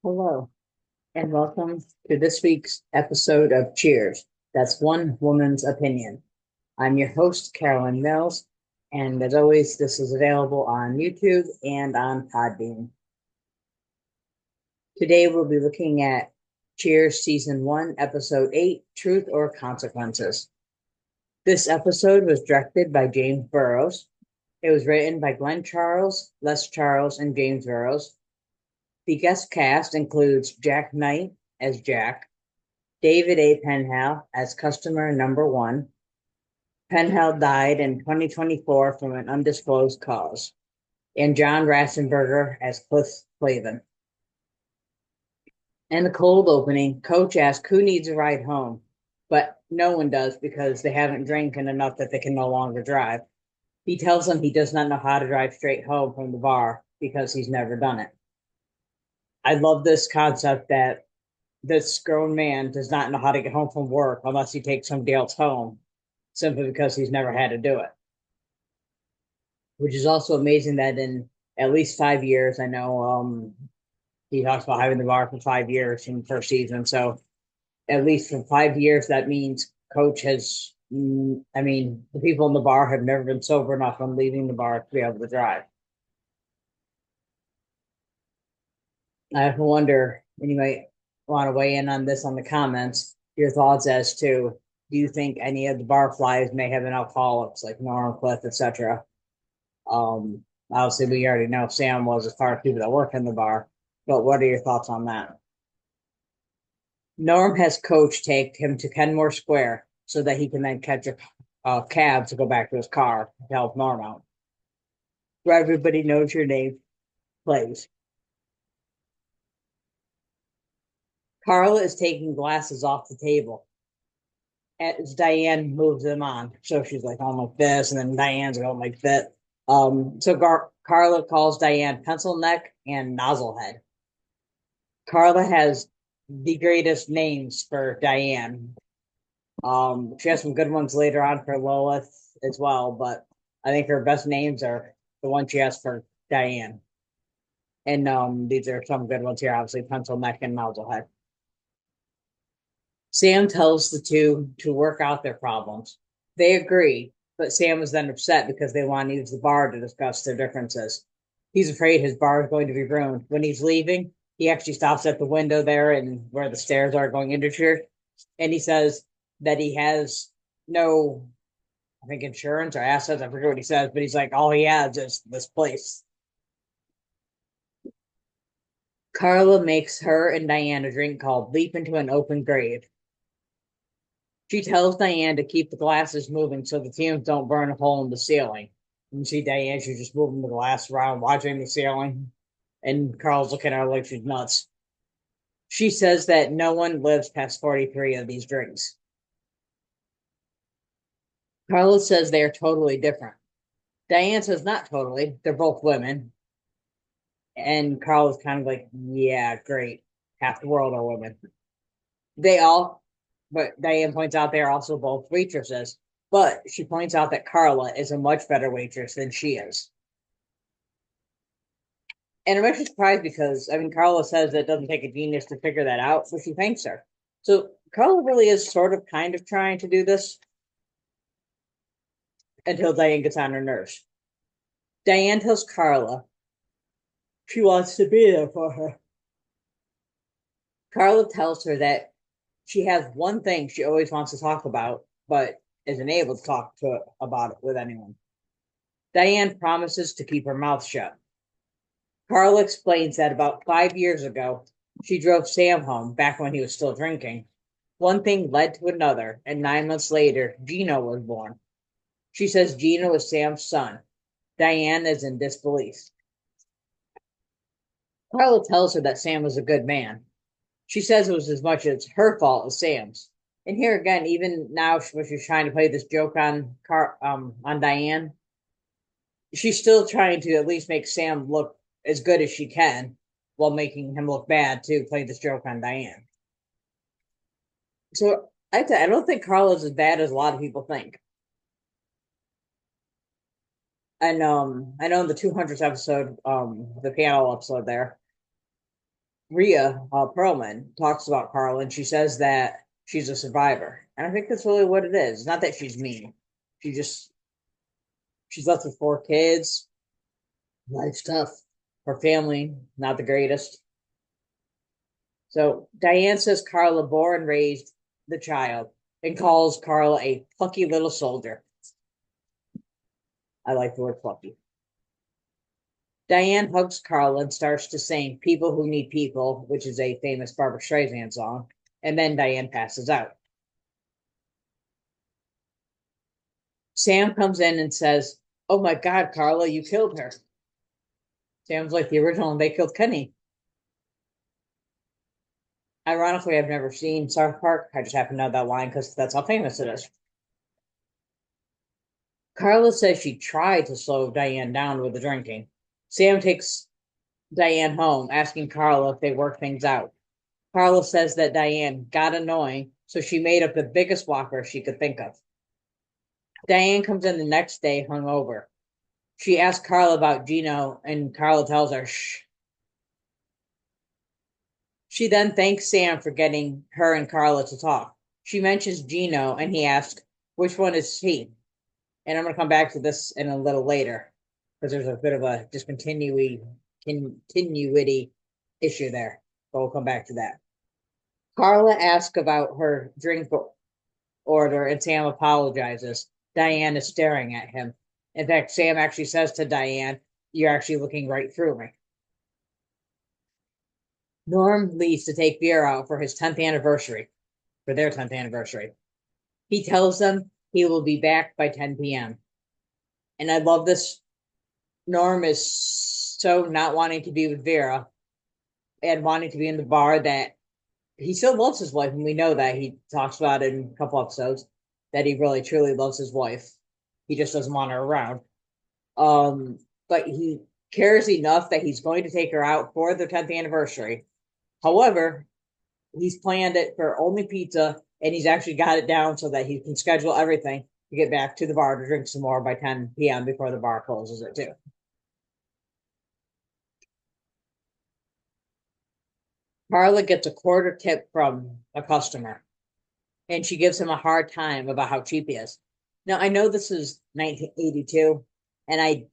Hello, and welcome to this week's episode of Cheers. That's one woman's opinion. I'm your host, Carolyn Mills, and as always, this is available on YouTube and on Podbean. Today, we'll be looking at Cheers Season 1, Episode 8, Truth or Consequences. This episode was directed by James Burrows. It was written by Glenn Charles, Les Charles, and James Burrows. The guest cast includes Jack Knight as Jack, David A. Penhall as customer number one. Penhall died in 2024 from an undisclosed cause. And John Ratzenberger as Cliff Clavin. In the cold opening, Coach asks who needs a ride home, but no one does because they haven't drinking enough that they can no longer drive. He tells them he does not know how to drive straight home from the bar because he's never done it. I love this concept that this grown man does not know how to get home from work unless he takes somebody else home simply because he's never had to do it. Which is also amazing that in at least 5 years, I know he talks about having the bar for 5 years in the first season. So at least for 5 years, that means Coach has, I mean, the people in the bar have never been sober enough on leaving the bar to be able to drive. I wonder, and you might want to weigh in on this on the comments, your thoughts as to do you think any of the barflies may have been alcoholics like Norm, Cliff, etc.? Obviously, we already know Sam was as far as people that work in the bar, but what are your thoughts on that? Norm has Coach take him to Kenmore Square so that he can then catch a cab to go back to his car to help Norm out. Where everybody knows your name plays. Carla is taking glasses off the table as Diane moves them on. So she's like on like this, and then Diane's going like that. Carla calls Diane pencil neck and nozzle head. Carla has the greatest names for Diane. She has some good ones later on for Lilith as well, but I think her best names are the ones she has for Diane. And these are some good ones here, obviously pencil neck and nozzle head. Sam tells the two to work out their problems. They agree, but Sam is then upset because they want to use the bar to discuss their differences. He's afraid his bar is going to be ruined. When he's leaving, he actually stops at the window there and where the stairs are going into church, and he says that he has no, I think, insurance or assets. I forget what he says, but he's like, all he has is this place. Carla makes her and Diane a drink called Leap into an Open Grave. She tells Diane to keep the glasses moving so the fumes don't burn a hole in the ceiling. You see Diane, she's just moving the glass around, watching the ceiling, and Carl's looking at her like she's nuts. She says that no one lives past 43 of these drinks. Carla says they are totally different. Diane says not totally, they're both women. And Carla's kind of like, yeah, great. Half the world are women. They all, but Diane points out they're also both waitresses. But she points out that Carla is a much better waitress than she is. And I'm actually surprised because, I mean, Carla says that it doesn't take a genius to figure that out, but she thanks her. So Carla really is sort of kind of trying to do this until Diane gets on her nerves. Diane tells Carla she wants to be there for her. Carla tells her that she has one thing she always wants to talk about, but isn't able to talk to about it with anyone. Diane promises to keep her mouth shut. Carla explains that about 5 years ago, she drove Sam home back when he was still drinking. One thing led to another, and 9 months later, Gino was born. She says Gino is Sam's son. Diane is in disbelief. Carla tells her that Sam was a good man. She says it was as much as her fault as Sam's. And here again, even now, when she's trying to play this joke on Diane, she's still trying to at least make Sam look as good as she can while making him look bad to play this joke on Diane. So I don't think Carla's as bad as a lot of people think. And I know in the 200th episode, the panel episode there, Rhea Perlman talks about Carla, and she says that she's a survivor, and I think that's really what it is. Not that she's mean; she just she's left with 4 kids. Life's tough. Her family not the greatest. So Diane says Carla bore and raised the child, and calls Carla a plucky little soldier. I like the word plucky. Diane hugs Carla and starts to sing "People Who Need People," which is a famous Barbara Streisand song, and then Diane passes out. Sam comes in and says, "Oh my God, Carla, you killed her." Sam's like the original and they killed Kenny. Ironically, I've never seen South Park. I just happen to know that line because that's how famous it is. Carla says she tried to slow Diane down with the drinking. Sam takes Diane home, asking Carla if they work things out. Carla says that Diane got annoying, so she made up the biggest whopper she could think of. Diane comes in the next day hungover. She asks Carla about Gino, and Carla tells her, shh. She then thanks Sam for getting her and Carla to talk. She mentions Gino, and he asks, which one is he? And I'm going to come back to this in a little later because there's a bit of a continuity issue there. But we'll come back to that. Carla asks about her drink order, and Sam apologizes. Diane is staring at him. In fact, Sam actually says to Diane, "You're actually looking right through me." Norm leaves to take Vera out for his 10th anniversary, for their 10th anniversary. He tells them he will be back by 10 p.m. And I love this. Norm is so not wanting to be with Vera and wanting to be in the bar that he still loves his wife. And we know that he talks about it in a couple episodes that he really truly loves his wife. He just doesn't want her around. But he cares enough that he's going to take her out for their 10th anniversary. However, he's planned it for only pizza, and he's actually got it down so that he can schedule everything to get back to the bar to drink some more by 10 p.m. before the bar closes at 2. Carla gets a quarter tip from a customer, and she gives him a hard time about how cheap he is. Now, I know this is 1982, and I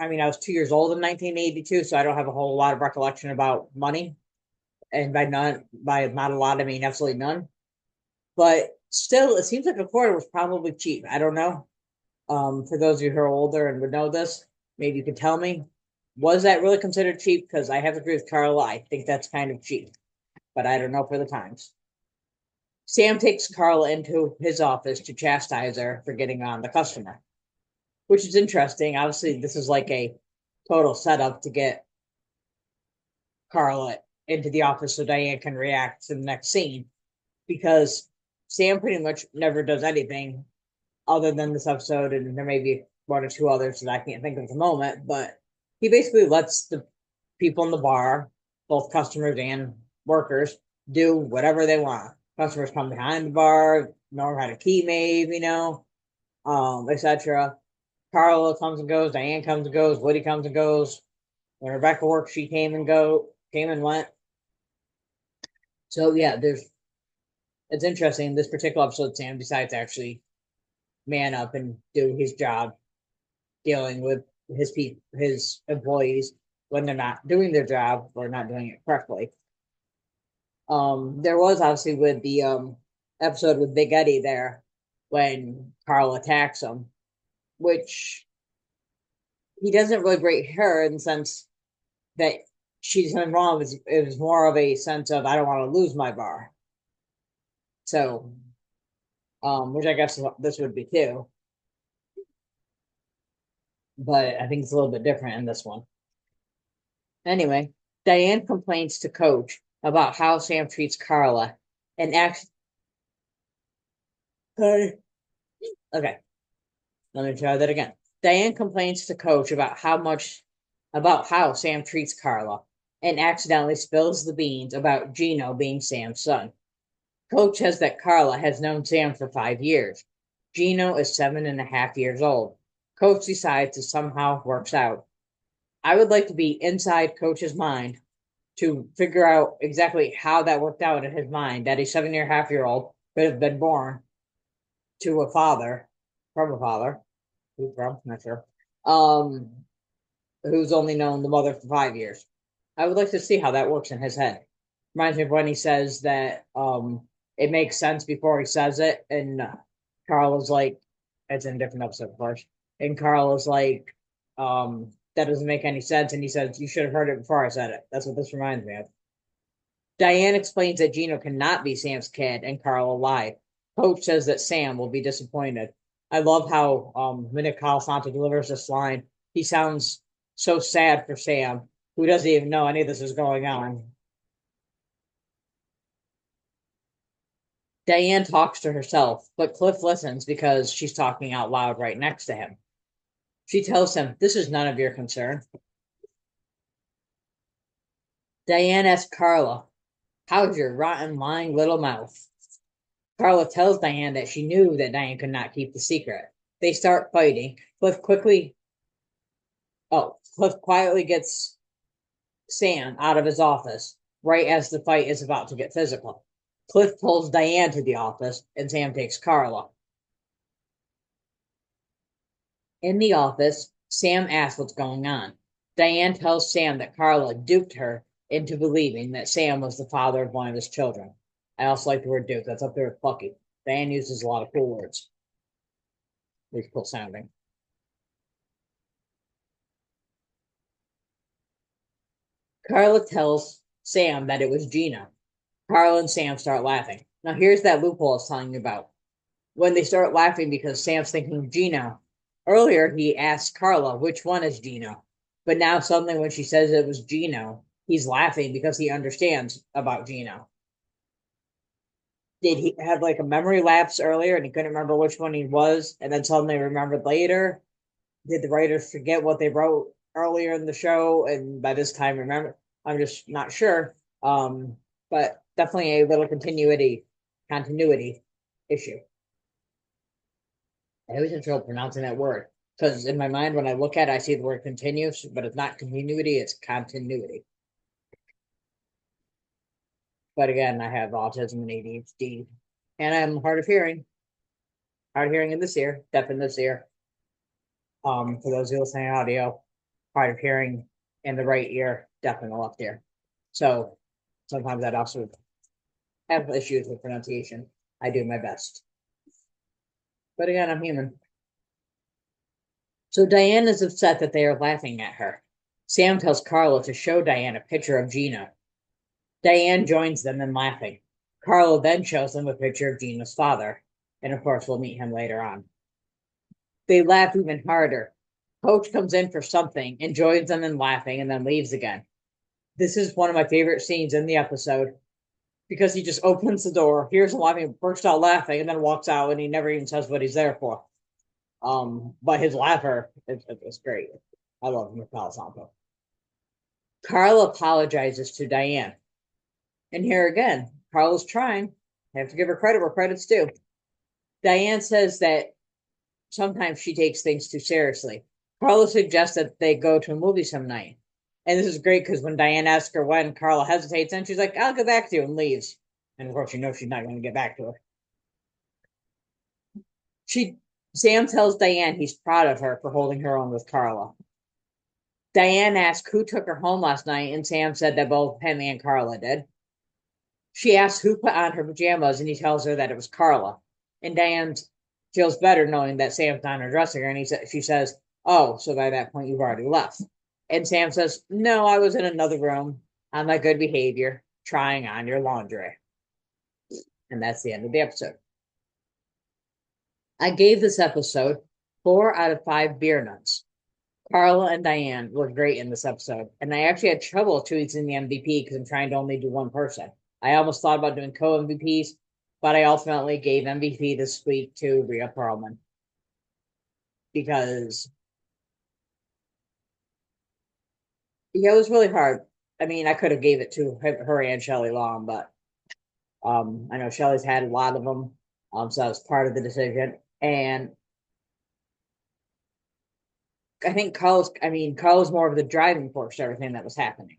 mean, I was 2 years old in 1982, so I don't have a whole lot of recollection about money. And by not a lot, I mean absolutely none. But still, it seems like a quarter was probably cheap. I don't know. For those of you who are older and would know this, maybe you could tell me. Was that really considered cheap? Because I have to agree with Carla. I think that's kind of cheap, but I don't know for the times. Sam takes Carla into his office to chastise her for getting on the customer, which is interesting. Obviously, this is like a total setup to get Carla into the office so Diane can react to the next scene because Sam pretty much never does anything other than this episode, and there may be one or two others that I can't think of at the moment, but he basically lets the people in the bar, both customers and workers, do whatever they want. Customers come behind the bar, know how to key maybe, etc. Carla comes and goes, Diane comes and goes, Woody comes and goes. When Rebecca worked, she came and went. So yeah, it's interesting. This particular episode, Sam decides to actually man up and do his job, dealing with his employees when they're not doing their job or not doing it correctly. There was obviously with the episode with Big Eddie there when Carl attacks him, which he doesn't really rate her in the sense that she's nothing wrong. It was more of a sense of I don't want to lose my bar. So, which I guess this would be too, but I think it's a little bit different in this one. Anyway, Diane complains to Coach about how Sam treats Carla and acts. Okay, let me try that again. Diane complains to Coach about how Sam treats Carla and accidentally spills the beans about Gino being Sam's son. Coach says that Carla has known Sam for 5 years. Gino is 7.5 years old. Coach decides it somehow works out. I would like to be inside Coach's mind to figure out exactly how that worked out in his mind that a 7.5-year-old could have been born to a father from a father. Who's from? Not sure. Um, who's only known the mother for 5 years. I would like to see how that works in his head. Reminds me of when he says that it makes sense before he says it, and Carl is like, it's in a different episode, of course. And Carl is like, that doesn't make any sense. And he says, you should have heard it before I said it. That's what this reminds me of. Diane explains that Gino cannot be Sam's kid, and Carl lied. Coach says that Sam will be disappointed. I love how Minute Calasanto delivers this line. He sounds so sad for Sam, who doesn't even know any of this is going on. Diane talks to herself, but Cliff listens because she's talking out loud right next to him. She tells him, this is none of your concern. Diane asks Carla, how's your rotten, lying little mouth? Carla tells Diane that she knew that Diane could not keep the secret. They start fighting. Cliff quietly gets Sam out of his office right as the fight is about to get physical. Cliff pulls Diane to the office, and Sam takes Carla. In the office, Sam asks what's going on. Diane tells Sam that Carla duped her into believing that Sam was the father of one of his children. I also like the word dupe. That's up there with plucky. Diane uses a lot of cool words. They're cool sounding. Carla tells Sam that it was Gina. Carla and Sam start laughing. Now, here's that loophole I was telling you about. When they start laughing because Sam's thinking of Gino. Earlier, he asked Carla, which one is Gino? But now, suddenly, when she says it was Gino, he's laughing because he understands about Gino. Did he have like a memory lapse earlier and he couldn't remember which one he was, and then suddenly remembered later? Did the writers forget what they wrote earlier in the show and by this time remember? I'm just not sure. But definitely a little continuity issue. I always have trouble pronouncing that word because in my mind, when I look at it, I see the word continuous, but it's not continuity, it's continuity. But again, I have autism and ADHD, and I'm hard of hearing in this ear, deaf in this ear. For those who listen to audio, hard of hearing in the right ear, deaf in the left ear. So sometimes I'd also have issues with pronunciation. I do my best. But again, I'm human. So Diane is upset that they are laughing at her. Sam tells Carla to show Diane a picture of Gino. Diane joins them in laughing. Carla then shows them a picture of Gino's father, and of course we'll meet him later on. They laugh even harder. Coach comes in for something and joins them in laughing and then leaves again. This is one of my favorite scenes in the episode because he just opens the door, hears them laughing, bursts out laughing, and then walks out, and he never even says what he's there for. But his laugher is great. I love him, Palo Santo. Carla apologizes to Diane. And here again, Carla's trying. I have to give her credit where credit's due. Diane says that sometimes she takes things too seriously. Carla suggests that they go to a movie some night. And this is great because when Diane asks her when, Carla hesitates and she's like, I'll get back to you, and leaves. And of course, you know she's not going to get back to her. Sam tells Diane he's proud of her for holding her own with Carla. Diane asks who took her home last night, and Sam said that both him and Carla did. She asks who put on her pajamas, and he tells her that it was Carla. And Diane feels better knowing that Sam's not undressing her, and she says, oh, so by that point you've already left. And Sam says, no, I was in another room on my good behavior, trying on your laundry. And that's the end of the episode. I gave this episode 4 out of 5 beer nuts. Carla and Diane were great in this episode, and I actually had trouble choosing the MVP because I'm trying to only do one person. I almost thought about doing co-MVPs, but I ultimately gave MVP this week to Rhea Perlman because it was really hard. I mean, I could have gave it to her and Shelley Long, but I know Shelley's had a lot of them, so that was part of the decision. And I think Carl's more of the driving force to everything that was happening.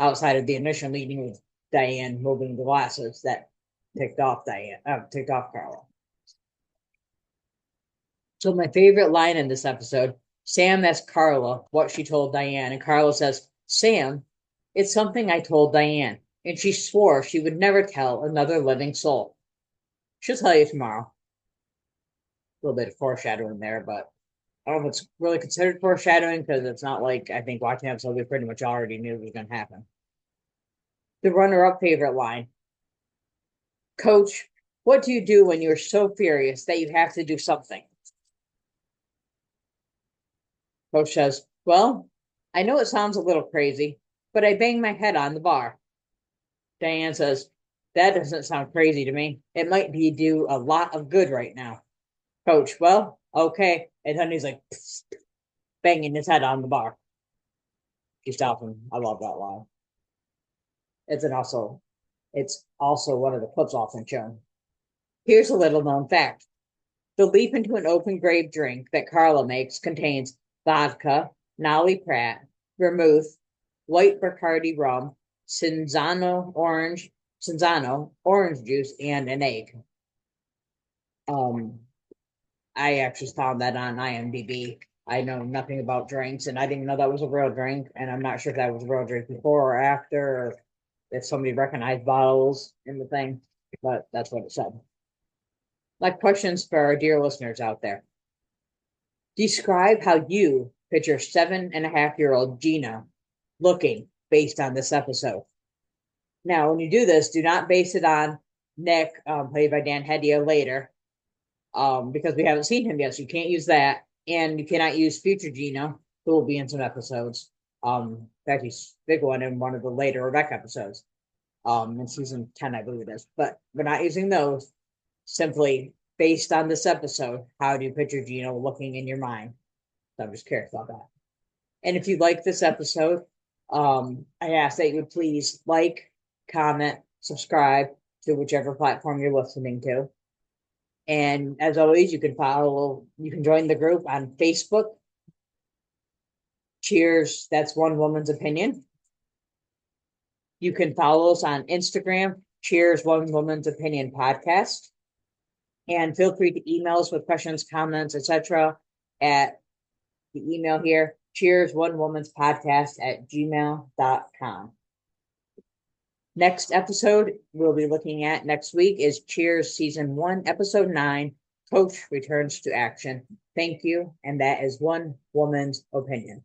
outside of the initial meeting with Diane moving the glasses that ticked off Carla. So my favorite line in this episode, Sam asks Carla what she told Diane, and Carla says, Sam, it's something I told Diane, and she swore she would never tell another living soul. She'll tell you tomorrow. A little bit of foreshadowing there, but I don't know if it's really considered foreshadowing because it's not like I think watching the episode we pretty much already knew it was going to happen. The runner-up favorite line, Coach, what do you do when you're so furious that you have to do something? Coach says, well, I know it sounds a little crazy, but I bang my head on the bar. Diane says, that doesn't sound crazy to me. It might be do a lot of good right now. Coach, well, okay. And then he's like banging his head on the bar. You stop him. I love that line. It's also one of the clips often shown. Here's a little known fact. The leap into an open grave drink that Carla makes contains vodka, Nolly Pratt, vermouth, white Bacardi rum, Cinzano orange juice, and an egg. I actually found that on IMDb. I know nothing about drinks, and I didn't know that was a real drink, and I'm not sure if that was a real drink before or after, or if somebody recognized bottles in the thing, but that's what it said. Like questions for our dear listeners out there. Describe how you picture 7.5-year-old Gina looking based on this episode. Now, when you do this, do not base it on Nick, played by Dan Hedia later, because we haven't seen him yet, so you can't use that. And you cannot use future Gina, who will be in some episodes. In fact, he's a big one in one of the later Rebecca episodes, in season 10, I believe it is. But we're not using those. Simply based on this episode, how do you picture Gina looking in your mind? So I'm just curious about that. And if you like this episode, I ask that you would please like, comment, subscribe to whichever platform you're listening to. And as always, you can join the group on Facebook. Cheers, that's One Woman's Opinion. You can follow us on Instagram, Cheers, One Woman's Opinion Podcast. And feel free to email us with questions, comments, etc. at the email here, cheersonewomanspodcast@gmail.com. Next episode we'll be looking at next week is Cheers Season 1, Episode 9, Coach Returns to Action. Thank you, and that is One Woman's Opinion.